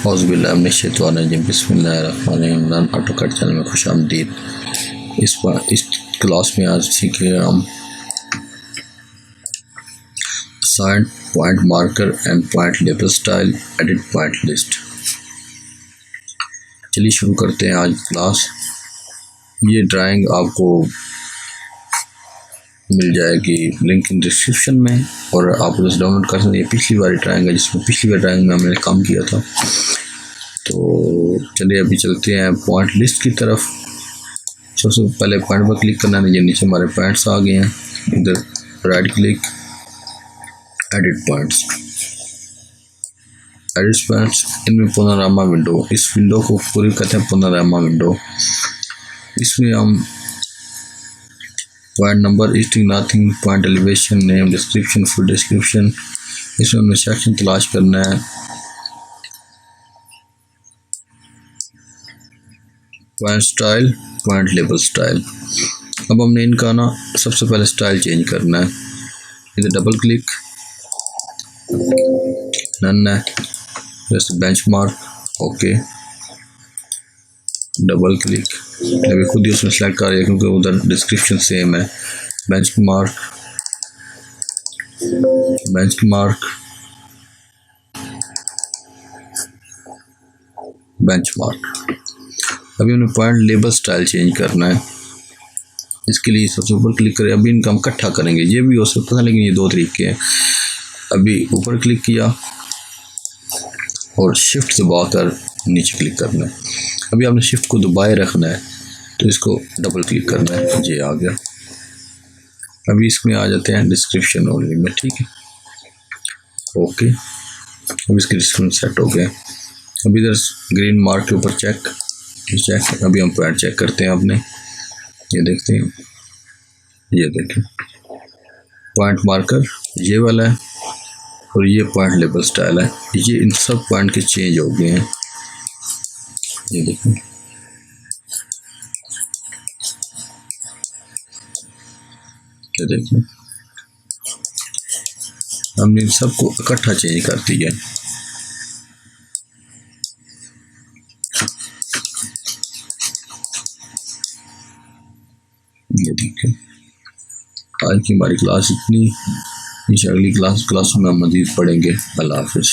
बिस्मिल्लाहिर्रहमानिर्रहीम। AutoCAD channel में खुश आमदीद। इस क्लास में आज सीखेंगे हम sign point marker and point label style, edit point list. चलिए शुरू करते हैं आज क्लास। ये ड्राइंग आपको मिल जाएगी लिंक इन डिस्क्रिप्शन में और आप उसे डाउनलोड कर सकते हैं। पिछली वाली ड्राइंग है जिसमें पिछली वाली ड्राइंग में हमने काम किया था। तो चलिए अभी चलते हैं पॉइंट लिस्ट की तरफ। सबसे पहले पॉइंट पर क्लिक करना है। ये नीचे हमारे पॉइंट्स आ गए हैं। इधर right click, edit points. Edit points इनमें पुनरामा विंडो, इस विंडो को पूरी कहते हैं पुनरामा विंडो। इसमें हम point number, easting nothing, point elevation, name, description, full description, इसमें हमें सेक्शन तलाश करना है। Point style, point label style. अब हमने इनका ना सबसे पहले स्टाइल चेंज करना है। इधर डबल क्लिक, नन है, जैसे बेंचमार्क, ओके, डबल क्लिक। अभी खुद ही उसमें सेलेक्ट कर रही है क्योंकि उधर डिस्क्रिप्शन सेम है। Benchmark, benchmark, benchmark. अभी उन्हें पॉइंट लेबल स्टाइल चेंज करना है। इसके लिए सबसे ऊपर क्लिक करें। अभी इनका हम इकट्ठा करेंगे, ये भी हो सकता है लेकिन ये दो तरीके हैं। अभी ऊपर क्लिक किया और शिफ्ट दबाकर नीचे क्लिक करना है। अभी आपने शिफ्ट को दबाए रखना है तो इसको डबल क्लिक करना है। ये आ गया। अभी इसमें आ जाते हैं डिस्क्रिप्शन ओनली में, ठीक है, ओके। अभी इसके डिस्क्रिप्शन सेट हो गए। अभी इधर ग्रीन मार्क के ऊपर चेक। अभी हम पॉइंट चेक करते हैं। आपने ये देखते हैं, ये देखें पॉइंट मार्कर ये वाला है और ये पॉइंट लेबल स्टाइल है। ये इन सब पॉइंट के चेंज हो गए हैं। ये देखें, ये देखें, हमने इन सबको इकट्ठा चेंज कर दिया। ये देखिए, आज की हमारी क्लास इतनी। अगली क्लास में हम मज़ीद पढ़ेंगे। अल्लाह हाफिज़।